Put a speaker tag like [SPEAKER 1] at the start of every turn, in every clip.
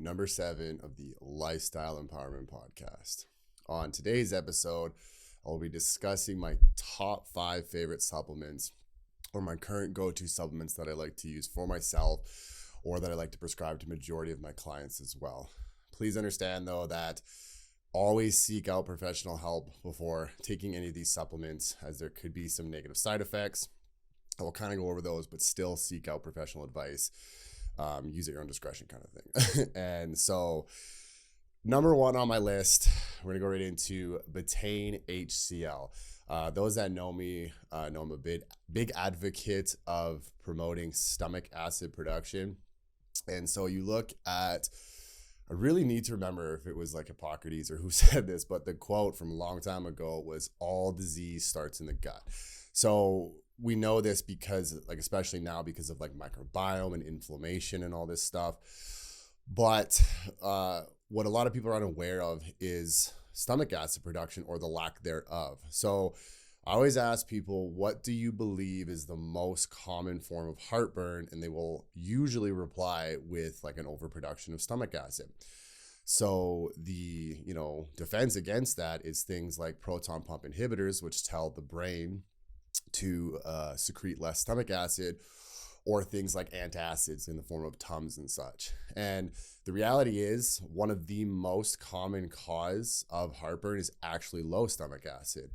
[SPEAKER 1] number 7 of the Lifestyle Empowerment Podcast. On today's episode, I'll be discussing my top 5 favorite supplements or my current go-to supplements that I like to use for myself or that I like to prescribe to majority of my clients as well. Please understand though that always seek out professional help before taking any of these supplements, as there could be some negative side effects. I will kind of go over those, but still seek out professional advice. Use at your own discretion kind of thing. And so number 1 on my list, we're going to go right into Betaine HCL. Those that know me know I'm a big advocate of promoting stomach acid production. And so you look at, I really need to remember if it was like Hippocrates or who said this, but the quote from a long time ago was, all disease starts in the gut. So we know this because, like, especially now because of like microbiome and inflammation and all this stuff. But what a lot of people are unaware of is stomach acid production or the lack thereof. So I always ask people, what do you believe is the most common form of heartburn? And they will usually reply with like an overproduction of stomach acid. So the, defense against that is things like proton pump inhibitors, which tell the brain to secrete less stomach acid, or things like antacids in the form of Tums and such. And the reality is, one of the most common cause of heartburn is actually low stomach acid.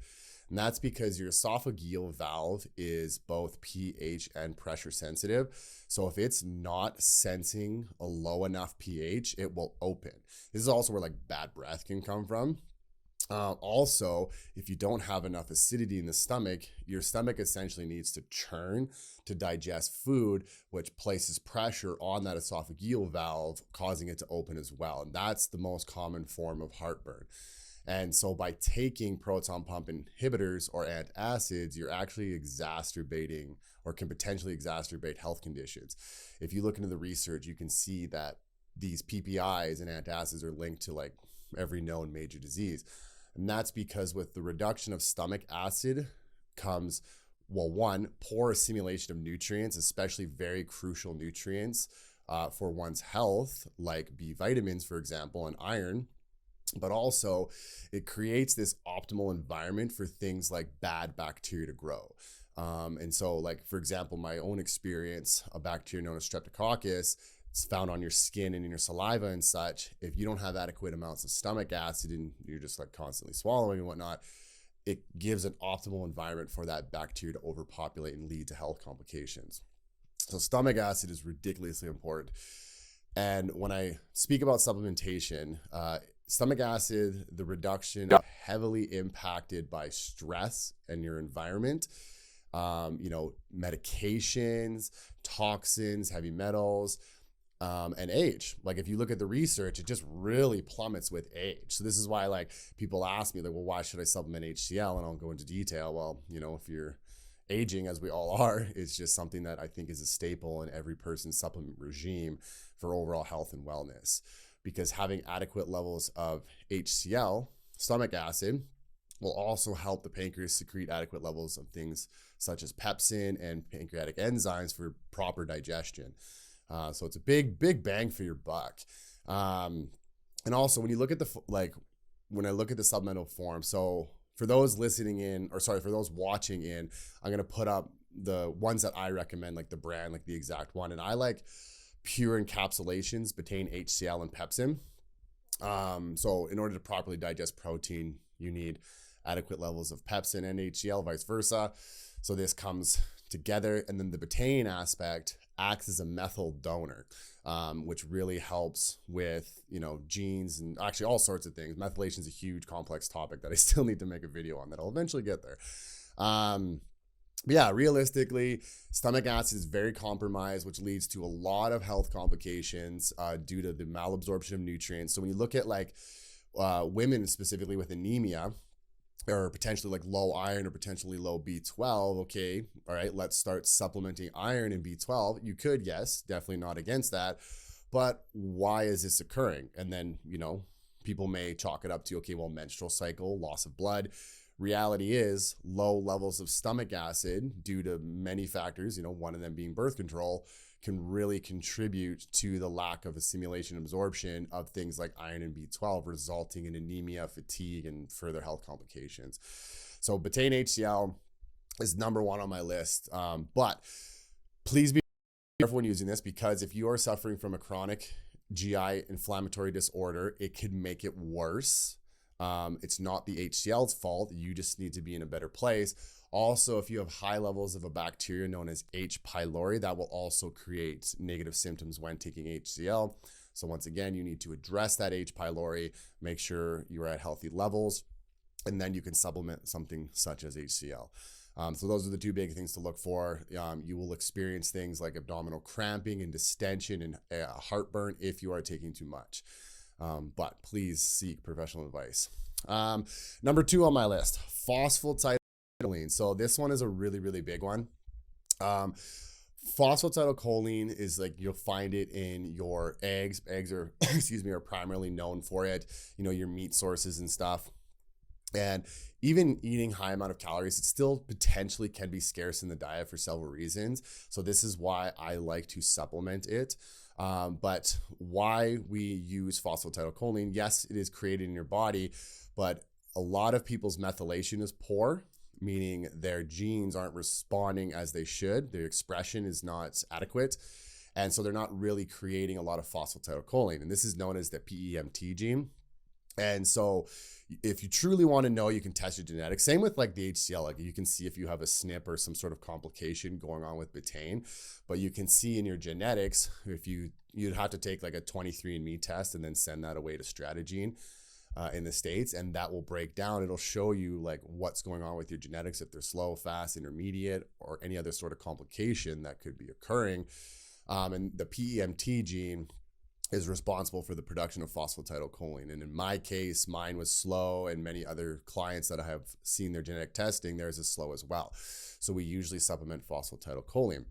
[SPEAKER 1] And that's because your esophageal valve is both pH and pressure sensitive. So if it's not sensing a low enough pH, it will open. This is also where like bad breath can come from. Also, if you don't have enough acidity in the stomach, your stomach essentially needs to churn to digest food, which places pressure on that esophageal valve, causing it to open as well. And that's the most common form of heartburn. And so by taking proton pump inhibitors or antacids, you're actually exacerbating or can potentially exacerbate health conditions. If you look into the research, you can see that these PPIs and antacids are linked to like every known major disease. And that's because with the reduction of stomach acid comes, well, one, poor assimilation of nutrients, especially very crucial nutrients for one's health, like B vitamins, for example, and iron. But also it creates this optimal environment for things like bad bacteria to grow. And so, like, for example, my own experience, a bacteria known as Streptococcus, it's found on your skin and in your saliva and such. If you don't have adequate amounts of stomach acid and you're just like constantly swallowing and whatnot, it gives an optimal environment for that bacteria to overpopulate and lead to health complications. So stomach acid is ridiculously important. And when I speak about supplementation, stomach acid, the reduction heavily impacted by stress and your environment, medications, toxins, heavy metals, and age. Like if you look at the research, it just really plummets with age. So this is why like people ask me like, well, why should I supplement HCL? And I'll go into detail. Well, if you're aging, as we all are, it's just something that I think is a staple in every person's supplement regime for overall health and wellness. Because having adequate levels of HCL, stomach acid, will also help the pancreas secrete adequate levels of things such as pepsin and pancreatic enzymes for proper digestion. So it's a big bang for your buck. And also when you look at when I look at the supplemental form, so for those listening in, or sorry, for those watching in, I'm going to put up the ones that I recommend, like the brand, like the exact one. And I like pure encapsulations, Betaine HCL and pepsin. So in order to properly digest protein, you need adequate levels of pepsin and HCL, vice versa. So this comes together. And then the betaine aspect acts as a methyl donor, which really helps with, genes and actually all sorts of things. Methylation is a huge complex topic that I still need to make a video on that I'll eventually get there. But yeah, realistically, stomach acid is very compromised, which leads to a lot of health complications due to the malabsorption of nutrients. So when you look at like women specifically with anemia, or potentially like low iron or potentially low B12, okay, all right, let's start supplementing iron and B12. You could, yes, definitely not against that, but why is this occurring? And then, people may chalk it up to, okay, well, menstrual cycle, loss of blood. Reality is low levels of stomach acid due to many factors, one of them being birth control, can really contribute to the lack of assimilation and absorption of things like iron and B12, resulting in anemia, fatigue, and further health complications. So Betaine HCL is number one on my list. But please be careful when using this, because if you are suffering from a chronic GI inflammatory disorder, it could make it worse. It's not the HCL's fault. You just need to be in a better place. Also, if you have high levels of a bacteria known as H. pylori, that will also create negative symptoms when taking HCL. So once again, you need to address that H. pylori, make sure you're at healthy levels, and then you can supplement something such as HCL. So those are the two big things to look for. You will experience things like abdominal cramping and distension and heartburn if you are taking too much. But please seek professional advice. Number two on my list, phosphatidylcholine. So this one is a really, really big one. Phosphatidylcholine is like, you'll find it in your eggs. Eggs are, are primarily known for it. Your meat sources and stuff. And even eating high amount of calories, it still potentially can be scarce in the diet for several reasons. So this is why I like to supplement it. But why we use phosphatidylcholine, yes, it is created in your body, but a lot of people's methylation is poor, meaning their genes aren't responding as they should. Their expression is not adequate. And so they're not really creating a lot of phosphatidylcholine. And this is known as the PEMT gene. And so if you truly want to know, you can test your genetics. Same with like the HCL, like you can see if you have a SNP or some sort of complication going on with betaine, but you can see in your genetics, if you'd have to take like a 23andMe test and then send that away to Strategene in the States, and that will break down. It'll show you like what's going on with your genetics, if they're slow, fast, intermediate, or any other sort of complication that could be occurring. And the PEMT gene is responsible for the production of phosphatidylcholine. And in my case, mine was slow, and many other clients that I have seen their genetic testing, theirs is slow as well. So we usually supplement phosphatidylcholine.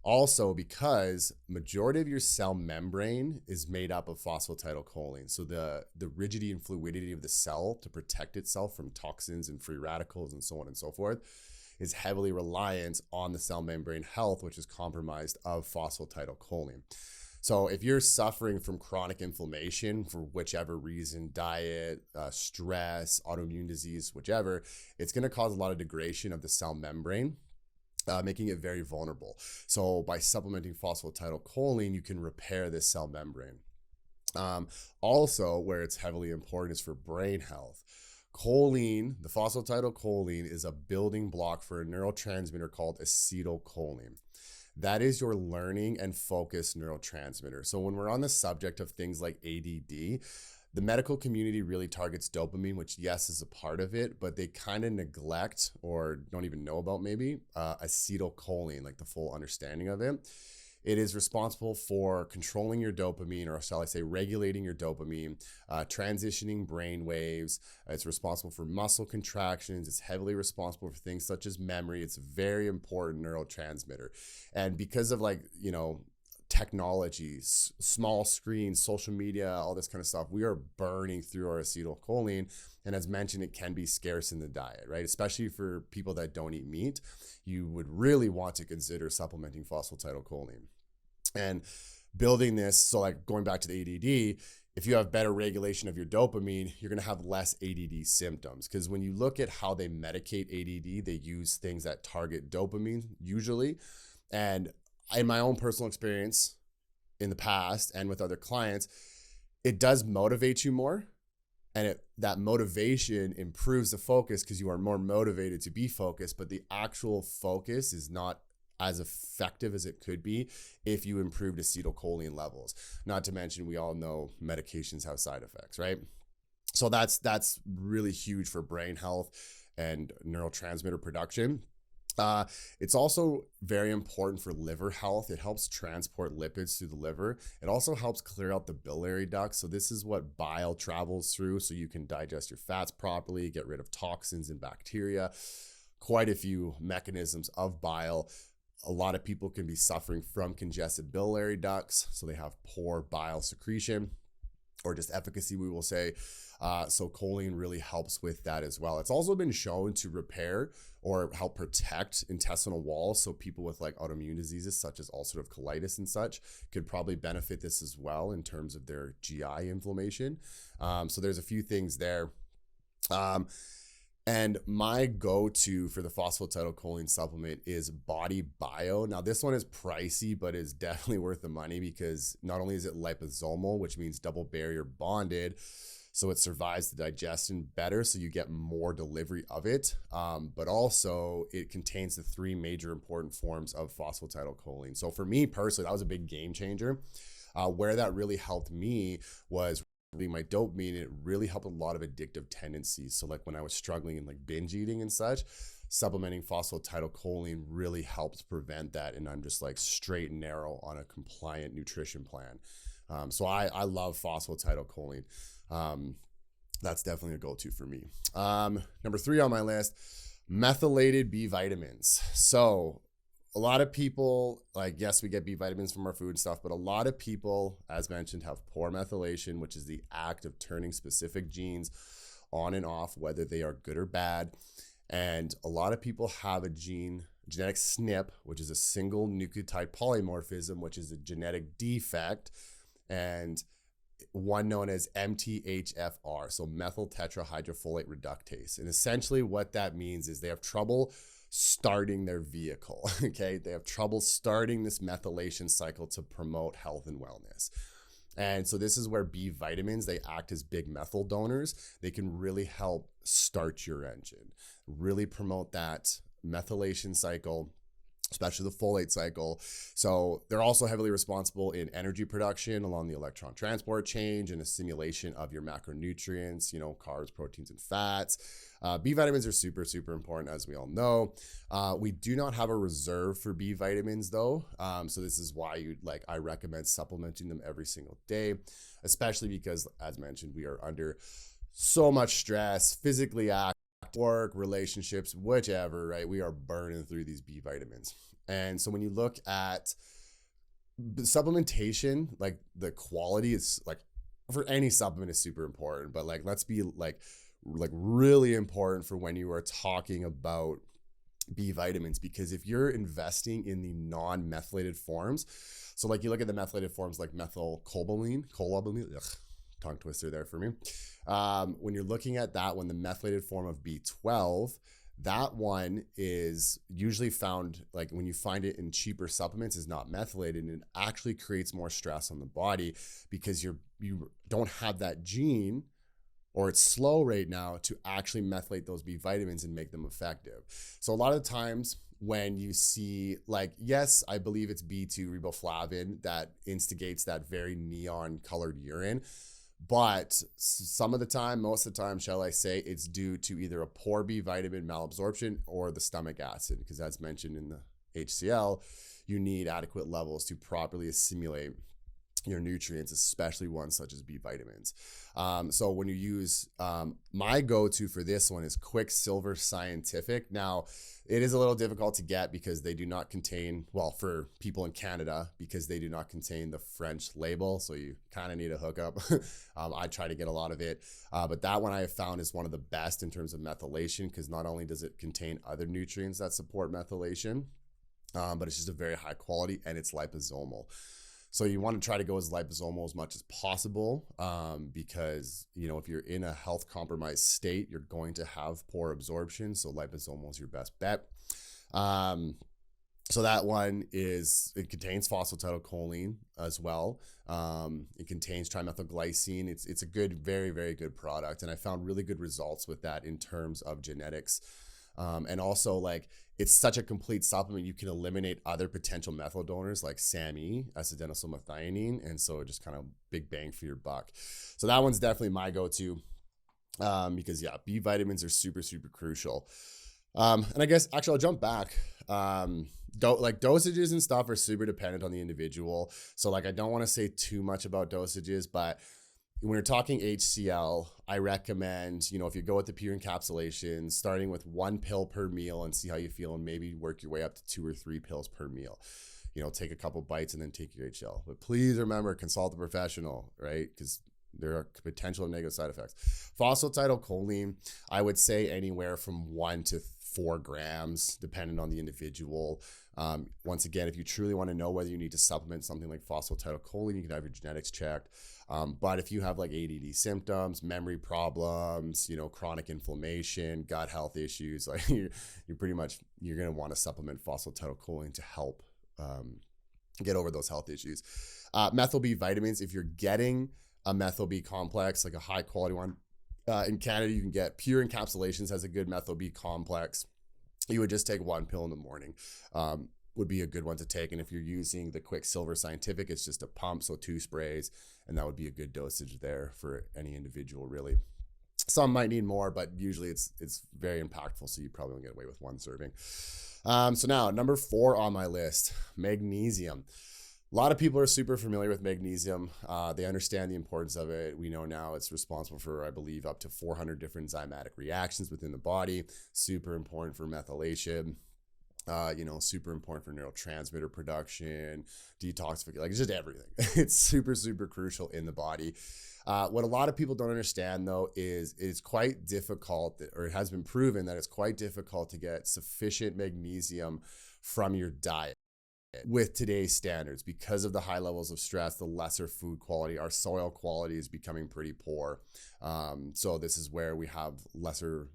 [SPEAKER 1] Also, because majority of your cell membrane is made up of phosphatidylcholine. So the rigidity and fluidity of the cell to protect itself from toxins and free radicals and so on and so forth is heavily reliant on the cell membrane health, which is compromised of phosphatidylcholine. So if you're suffering from chronic inflammation for whichever reason, diet, stress, autoimmune disease, whichever, it's going to cause a lot of degradation of the cell membrane, making it very vulnerable. So by supplementing phosphatidylcholine, you can repair this cell membrane. Also, where it's heavily important is for brain health. Choline, the phosphatidylcholine, is a building block for a neurotransmitter called acetylcholine. That is your learning and focus neurotransmitter. So when we're on the subject of things like ADD, the medical community really targets dopamine, which yes, is a part of it, but they kind of neglect or don't even know about maybe acetylcholine, like the full understanding of it. It is responsible for controlling your dopamine, or shall I say regulating your dopamine, transitioning brain waves. It's responsible for muscle contractions. It's heavily responsible for things such as memory. It's a very important neurotransmitter. And because of technologies, small screens, social media, all this kind of stuff, we are burning through our acetylcholine. And as mentioned, it can be scarce in the diet, right? Especially for people that don't eat meat, you would really want to consider supplementing phosphatidylcholine. And building this, so like going back to the ADD, if you have better regulation of your dopamine, you're going to have less ADD symptoms. Because when you look at how they medicate ADD, they use things that target dopamine usually. And in my own personal experience in the past and with other clients, it does motivate you more. And that motivation improves the focus because you are more motivated to be focused, but the actual focus is not as effective as it could be if you improved acetylcholine levels. Not to mention, we all know medications have side effects, right? So that's really huge for brain health and neurotransmitter production. It's also very important for liver health. It helps transport lipids through the liver. It also helps clear out the biliary ducts. So this is what bile travels through, so you can digest your fats properly, get rid of toxins and bacteria. Quite a few mechanisms of bile. A lot of people can be suffering from congested biliary ducts, so they have poor bile secretion. or just efficacy, we will say. So choline really helps with that as well. It's also been shown to repair or help protect intestinal walls. So people with like autoimmune diseases such as ulcerative colitis and such could probably benefit this as well in terms of their GI inflammation. So there's a few things there. And my go-to for the phosphatidylcholine supplement is Body Bio. Now, this one is pricey, but is definitely worth the money because not only is it liposomal, which means double barrier bonded, so it survives the digestion better, so you get more delivery of it, but also it contains the 3 major important forms of phosphatidylcholine. So for me personally, that was a big game changer. Where that really helped me was my dopamine. It really helped a lot of addictive tendencies. So like when I was struggling in like binge eating and such, supplementing phosphatidylcholine really helped prevent that. And I'm just like straight and narrow on a compliant nutrition plan. So I love phosphatidylcholine. That's definitely a go-to for me. Number 3 on my list, methylated B vitamins. So a lot of people, like, yes, we get B vitamins from our food and stuff, but a lot of people, as mentioned, have poor methylation, which is the act of turning specific genes on and off, whether they are good or bad. And a lot of people have a genetic SNP, which is a single nucleotide polymorphism, which is a genetic defect, and one known as MTHFR, so methyl tetrahydrofolate reductase. And essentially what that means is they have trouble starting their vehicle, okay? They have trouble starting this methylation cycle to promote health and wellness. And so this is where B vitamins, they act as big methyl donors. They can really help start your engine, really promote that methylation cycle, especially the folate cycle. So they're also heavily responsible in energy production along the electron transport chain and assimilation of your macronutrients, carbs, proteins, and fats. B vitamins are super, super important, as we all know. We do not have a reserve for B vitamins though. So this is why I recommend supplementing them every single day, especially because, as mentioned, we are under so much stress, physically active, work, relationships, whichever, right? We are burning through these B vitamins. And so when you look at supplementation, like the quality is like for any supplement is super important, but like, let's be like really important for when you are talking about B vitamins, because if you're investing in the non-methylated forms, so like you look at the methylated forms like methylcobalamin, tongue twister there for me. When you're looking at that one, the methylated form of B12, that one is usually found, like when you find it in cheaper supplements, is not methylated, and it actually creates more stress on the body because you don't have that gene, or it's slow right now to actually methylate those B vitamins and make them effective. So a lot of the times when you see, like, yes, I believe it's B2 riboflavin that instigates that very neon colored urine, but some of the time, most of the time, shall I say, it's due to either a poor B vitamin malabsorption or the stomach acid, because as mentioned in the HCL, you need adequate levels to properly assimilate your nutrients, especially ones such as B vitamins. So when you use, my go-to for this one is Quicksilver Scientific. Now, it is a little difficult to get because they do not contain, well, for people in Canada, because they do not contain the French label. So you kind of need a hookup. I try to get a lot of it. But that one I have found is one of the best in terms of methylation, because not only does it contain other nutrients that support methylation, but it's just a very high quality and it's liposomal. So you want to try to go as liposomal as much as possible, because, if you're in a health compromised state, you're going to have poor absorption. So liposomal is your best bet. So that one it contains phosphatidylcholine as well. It contains trimethylglycine. It's a good, very, very good product. And I found really good results with that in terms of genetics. And also, like, it's such a complete supplement, you can eliminate other potential methyl donors like SAMe, acetylmethionine, and so just kind of big bang for your buck. So that one's definitely my go-to, because B vitamins are super, super crucial. And I guess actually I'll jump back. Dosages and stuff are super dependent on the individual. So like I don't want to say too much about dosages, but when you're talking HCL, I recommend, if you go with the pure encapsulation, starting with 1 pill per meal and see how you feel, and maybe work your way up to 2 or 3 pills per meal. Take a couple bites and then take your HCL. But please remember, consult a professional, right? Because There are potential negative side effects. Phosphatidylcholine, I would say anywhere from 1 to 4 grams, depending on the individual. Once again, if you truly want to know whether you need to supplement something like phosphatidylcholine, you can have your genetics checked. But if you have like ADD symptoms, memory problems, chronic inflammation, gut health issues, like you're going to want to supplement phosphatidylcholine to help get over those health issues. Methyl B vitamins, if you're getting a methyl B complex, like a high quality one, in Canada, you can get Pure Encapsulations has a good methyl B complex. You would just take 1 pill in the morning. Would be a good one to take. And if you're using the Quicksilver Scientific, it's just a pump, so 2 sprays, and that would be a good dosage there for any individual, really. Some might need more, but usually it's very impactful, so you probably won't get away with 1 serving. So now, number 4 on my list, magnesium. A lot of people are super familiar with magnesium. They understand the importance of it. We know now it's responsible for, I believe, up to 400 different enzymatic reactions within the body. Super important for methylation. Super important for neurotransmitter production, detoxification, like just everything. It's super, super crucial in the body. What a lot of people don't understand, though, is it's quite difficult, or it has been proven that it's quite difficult to get sufficient magnesium from your diet with today's standards because of the high levels of stress, the lesser food quality. Our soil quality is becoming pretty poor. So this is where we have lesser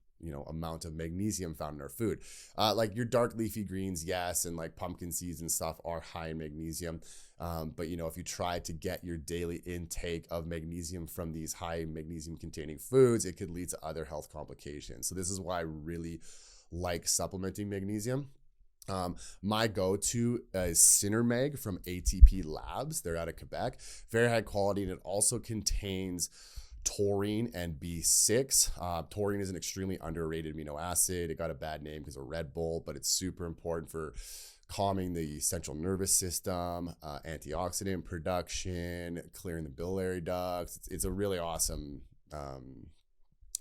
[SPEAKER 1] amount of magnesium found in our food. Like your dark leafy greens, yes, and like pumpkin seeds and stuff are high in magnesium. But if you try to get your daily intake of magnesium from these high magnesium containing foods, it could lead to other health complications. So this is why I really like supplementing magnesium. My go-to is Cinermag from ATP Labs. They're out of Quebec. Very high quality, and it also contains taurine and B6. Taurine is an extremely underrated amino acid. It got a bad name because of Red Bull, but it's super important for calming the central nervous system, antioxidant production, clearing the biliary ducts. It's a really awesome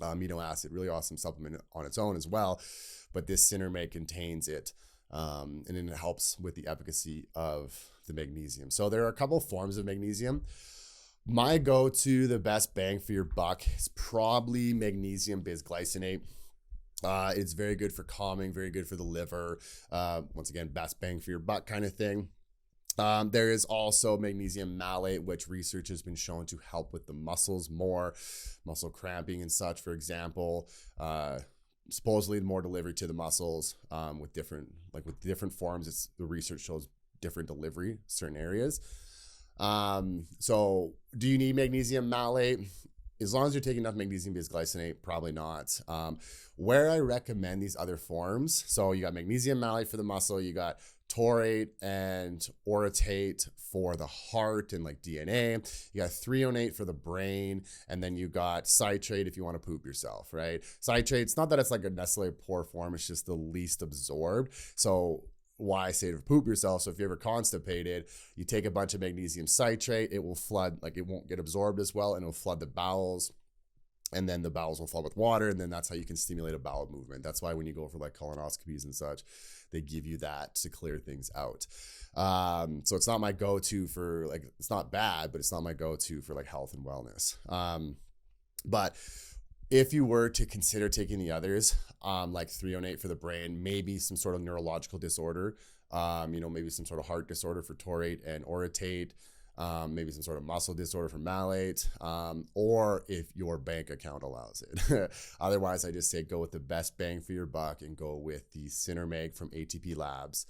[SPEAKER 1] amino acid, really awesome supplement on its own as well. But this Cinermag contains it, and then it helps with the efficacy of the magnesium. So there are a couple forms of magnesium. My go-to, the best bang for your buck, is probably magnesium bisglycinate. It's very good for calming, very good for the liver. Once again, best bang for your buck kind of thing. There is also magnesium malate, which research has been shown to help with the muscles more, muscle cramping and such, for example. Supposedly more delivery to the muscles with different forms. The research shows different delivery, certain areas. So do you need magnesium malate? As long as you're taking enough magnesium bisglycinate, probably not. Where I recommend these other forms, so you got magnesium malate for the muscle, you got taurate and orotate for the heart and like DNA, you got threonate for the brain, and then you got citrate if you want to poop yourself, right? Citrate, it's not that it's like a necessarily poor form, it's just the least absorbed. So why I say to poop yourself. So if you're ever constipated, you take a bunch of magnesium citrate, it will flood, like it won't get absorbed as well, and it'll flood the bowels, and then the bowels will flood with water, and then that's how you can stimulate a bowel movement. That's why when you go for like colonoscopies and such, they give you that to clear things out. So it's not my go-to for like, it's not bad, but it's not my go-to for like health and wellness. But if you were to consider taking the others, like threonate for the brain, maybe some sort of neurological disorder, maybe some sort of heart disorder for taurate and orotate, maybe some sort of muscle disorder for malate, or if your bank account allows it. Otherwise, I just say go with the best bang for your buck and go with the Cinermag from ATP Labs,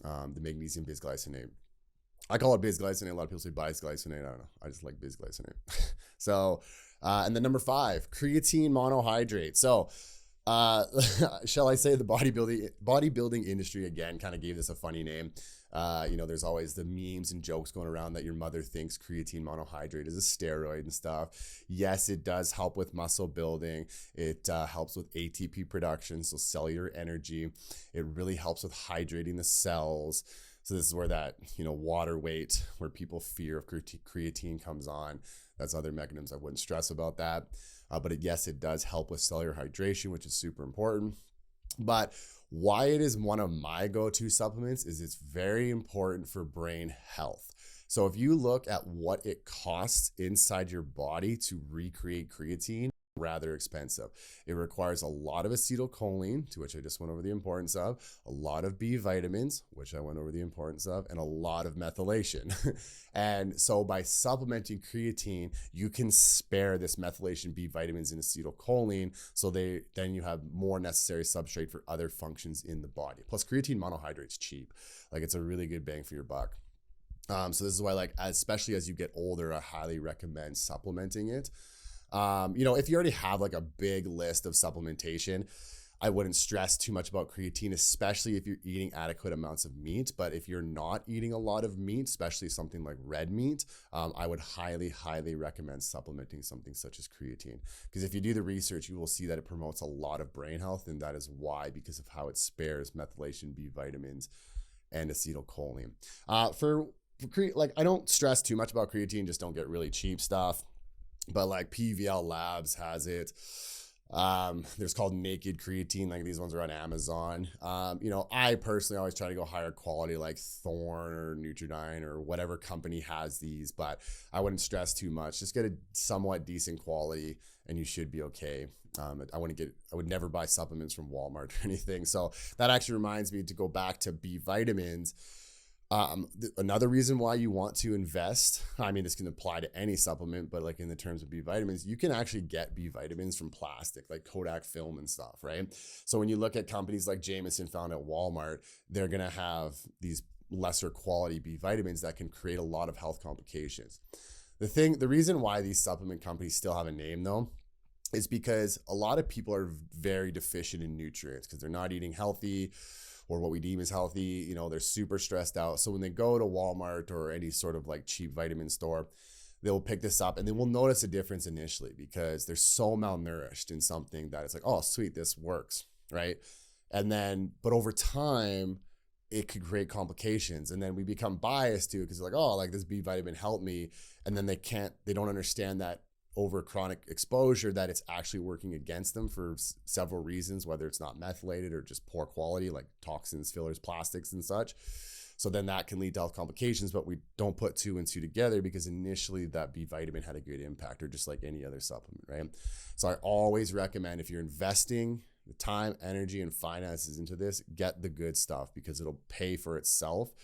[SPEAKER 1] the magnesium bisglycinate. I call it bisglycinate. A lot of people say bisglycinate. I don't know. I just like bisglycinate. So, and then number 5, creatine monohydrate. So, shall I say the bodybuilding industry again kind of gave this a funny name. There's always the memes and jokes going around that your mother thinks creatine monohydrate is a steroid and stuff. Yes, it does help with muscle building. It helps with ATP production, so cellular energy. It really helps with hydrating the cells. So this is where that, water weight, where people fear of creatine comes on. That's other mechanisms. I wouldn't stress about that. But yes, it does help with cellular hydration, which is super important. But why it is one of my go-to supplements is it's very important for brain health. So if you look at what it costs inside your body to recreate creatine, rather expensive. It requires a lot of acetylcholine, to which I just went over the importance of, a lot of B vitamins, which I went over the importance of, and a lot of methylation. And so by supplementing creatine, you can spare this methylation, B vitamins, and acetylcholine, so then you have more necessary substrate for other functions in the body. Plus creatine monohydrate is cheap. Like, it's a really good bang for your buck. So this is why, like, especially as you get older, I highly recommend supplementing it. If you already have like a big list of supplementation, I wouldn't stress too much about creatine, especially if you're eating adequate amounts of meat. But if you're not eating a lot of meat, especially something like red meat, I would highly, highly recommend supplementing something such as creatine. Because if you do the research, you will see that it promotes a lot of brain health. And that is why, because of how it spares methylation, B vitamins, and acetylcholine. I don't stress too much about creatine, just don't get really cheap stuff. But like PVL Labs has it. There's called Naked Creatine. Like, these ones are on Amazon. I personally always try to go higher quality, like Thorne or Nutridyne or whatever company has these, but I wouldn't stress too much. Just get a somewhat decent quality and you should be okay. I would never buy supplements from Walmart or anything. So that actually reminds me to go back to B vitamins. Another reason why you want to invest, I mean, this can apply to any supplement, but like in the terms of B vitamins, you can actually get B vitamins from plastic, like Kodak film and stuff, right? So when you look at companies like Jameson found at Walmart, they're going to have these lesser quality B vitamins that can create a lot of health complications. The reason why these supplement companies still have a name though, is because a lot of people are very deficient in nutrients because they're not eating healthy, or what we deem as healthy. They're super stressed out. So when they go to Walmart or any sort of like cheap vitamin store, they'll pick this up and they will notice a difference initially because they're so malnourished in something that it's like, oh, sweet, this works, right? But over time, it could create complications. And then we become biased to it because like, oh, like this B vitamin helped me. And then they don't understand that over chronic exposure that it's actually working against them for several reasons, whether it's not methylated or just poor quality, like toxins, fillers, plastics, and such. So then that can lead to health complications, but we don't put two and two together because initially that B vitamin had a good impact, or just like any other supplement, right? So I always recommend, if you're investing the time, energy, and finances into this, get the good stuff because it'll pay for itself,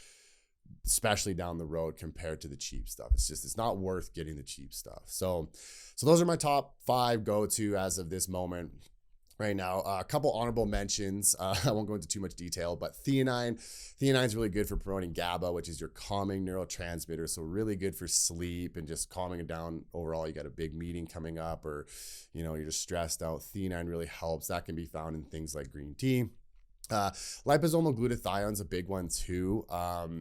[SPEAKER 1] especially down the road compared to the cheap stuff. It's not worth getting the cheap stuff. So those are my top 5 go-to as of this moment right now. A couple honorable mentions. I won't go into too much detail, but theanine is really good for promoting GABA, which is your calming neurotransmitter. So really good for sleep and just calming it down overall. You got a big meeting coming up, or you're just stressed out. Theanine really helps. That can be found in things like green tea. Liposomal glutathione is a big one too.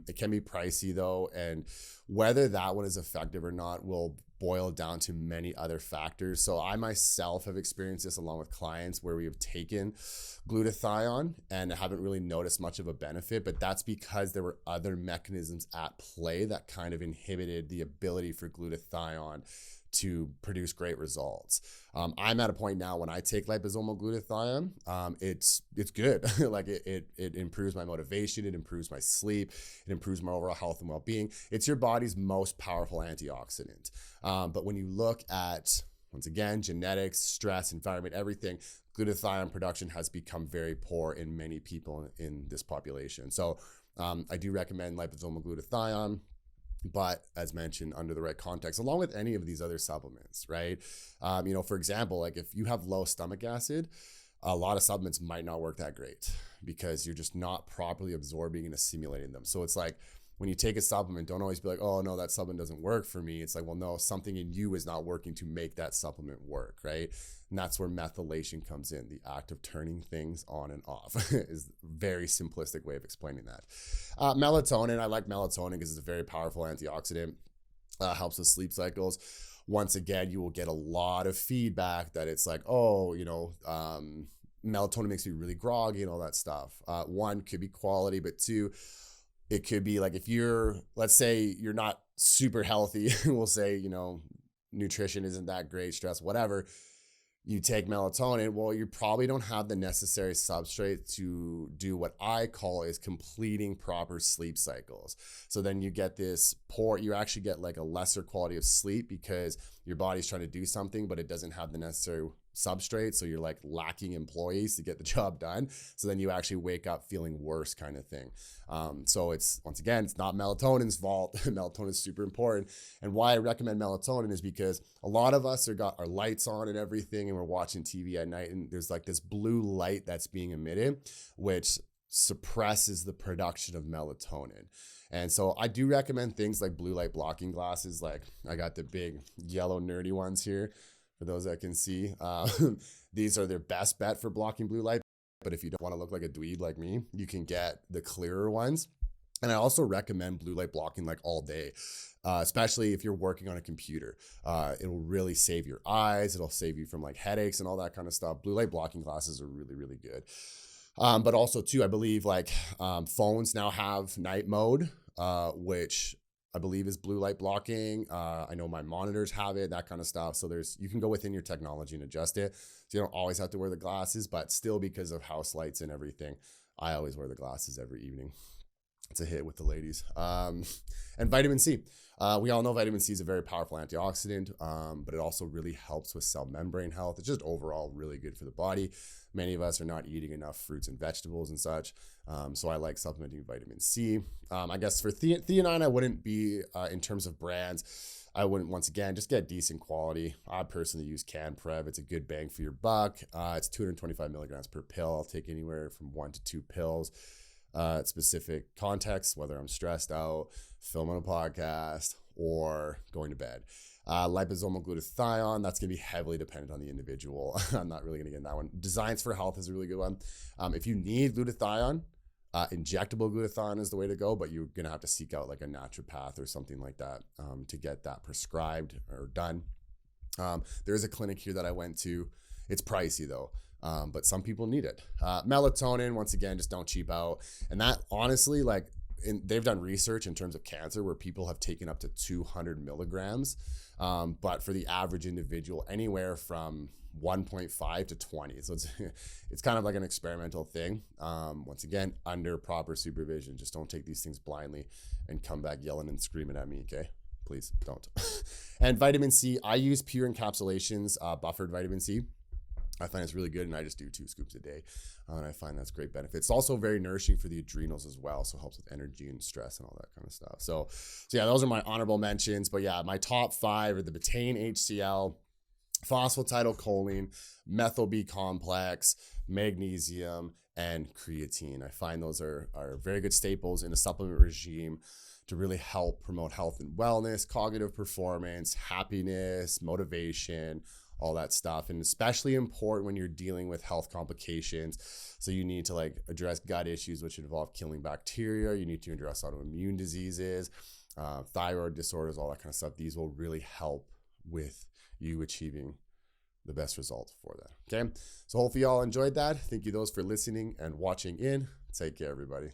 [SPEAKER 1] It can be pricey though, and whether that one is effective or not will boil down to many other factors. So I myself have experienced this along with clients where we have taken glutathione and haven't really noticed much of a benefit, but that's because there were other mechanisms at play that kind of inhibited the ability for glutathione to produce great results. I'm at a point now when I take liposomal glutathione, it's good. Like it improves my motivation, it improves my sleep, it improves my overall health and well-being. It's your body's most powerful antioxidant. But when you look at, once again, genetics, stress, environment, everything, glutathione production has become very poor in many people in this population. So I do recommend liposomal glutathione, but as mentioned, under the right context, along with any of these other supplements, right? For example, like if you have low stomach acid, a lot of supplements might not work that great because you're just not properly absorbing and assimilating them. So it's like, when you take a supplement, don't always be like, oh no, that supplement doesn't work for me. It's like, well, no, something in you is not working to make that supplement work, right? And that's where methylation comes in. The act of turning things on and off is a very simplistic way of explaining that. Melatonin, I like melatonin because it's a very powerful antioxidant, helps with sleep cycles. Once again, you will get a lot of feedback that it's like, oh, melatonin makes me really groggy and all that stuff. One, could be quality, but two, it could be like if let's say you're not super healthy, we'll say, nutrition isn't that great, stress, whatever. you take melatonin, well, you probably don't have the necessary substrate to do what I call is completing proper sleep cycles. So then you get you actually get like a lesser quality of sleep because your body's trying to do something, but it doesn't have the necessary substrate. So you're like lacking employees to get the job done. So then you actually wake up feeling worse kind of thing. So it's not melatonin's fault. Melatonin is super important. And why I recommend melatonin is because a lot of us got our lights on and everything, and we're watching TV at night, and there's like this blue light that's being emitted, which suppresses the production of melatonin. And so I do recommend things like blue light blocking glasses. Like I got the big yellow nerdy ones here for those that can see. These are their best bet for blocking blue light. But if you don't want to look like a dweeb like me, you can get the clearer ones. And I also recommend blue light blocking like all day, especially if you're working on a computer. It'll really save your eyes. It'll save you from like headaches and all that kind of stuff. Blue light blocking glasses are really, really good. But also too, I believe like phones now have night mode, which I believe is blue light blocking. I know my monitors have it, that kind of stuff. So you can go within your technology and adjust it. So you don't always have to wear the glasses, but still because of house lights and everything, I always wear the glasses every evening. It's a hit with the ladies. And vitamin C. We all know vitamin C is a very powerful antioxidant, but it also really helps with cell membrane health. It's just overall really good for the body. Many of us are not eating enough fruits and vegetables and such. So I like supplementing vitamin C. I guess for theanine, I wouldn't be, in terms of brands, I wouldn't, once again, just get decent quality. I personally use CanPrev. It's a good bang for your buck. It's 225 milligrams per pill. I'll take anywhere from 1 to 2 pills. Specific contexts, whether I'm stressed out, filming a podcast, or going to bed. Liposomal glutathione, that's going to be heavily dependent on the individual. I'm not really going to get in that one. Designs for Health is a really good one. If you need glutathione, injectable glutathione is the way to go, but you're going to have to seek out like a naturopath or something like that to get that prescribed or done. There's a clinic here that I went to. It's pricey though. But some people need it. Melatonin, once again, just don't cheap out. And that honestly, they've done research in terms of cancer where people have taken up to 200 milligrams. But for the average individual, anywhere from 1.5 to 20. So it's kind of like an experimental thing. Once again, under proper supervision. Just don't take these things blindly and come back yelling and screaming at me, okay? Please don't. And vitamin C, I use pure encapsulations, buffered vitamin C. I find it's really good, and I just do 2 scoops a day, and I find that's great benefit. It's also very nourishing for the adrenals as well, so it helps with energy and stress and all that kind of stuff. So yeah, those are my honorable mentions. But yeah, my top 5 are the Betaine HCL, Phosphatidyl choline, methyl B complex, magnesium, and creatine. I find those are very good staples in a supplement regime to really help promote health and wellness, cognitive performance, happiness, motivation, all that stuff. And especially important when you're dealing with health complications. So you need to address gut issues, which involve killing bacteria. You need to address autoimmune diseases, thyroid disorders, all that kind of stuff. These will really help with you achieving the best result for that. Okay. So hopefully y'all enjoyed that. Thank you those for listening and watching in. Take care, everybody.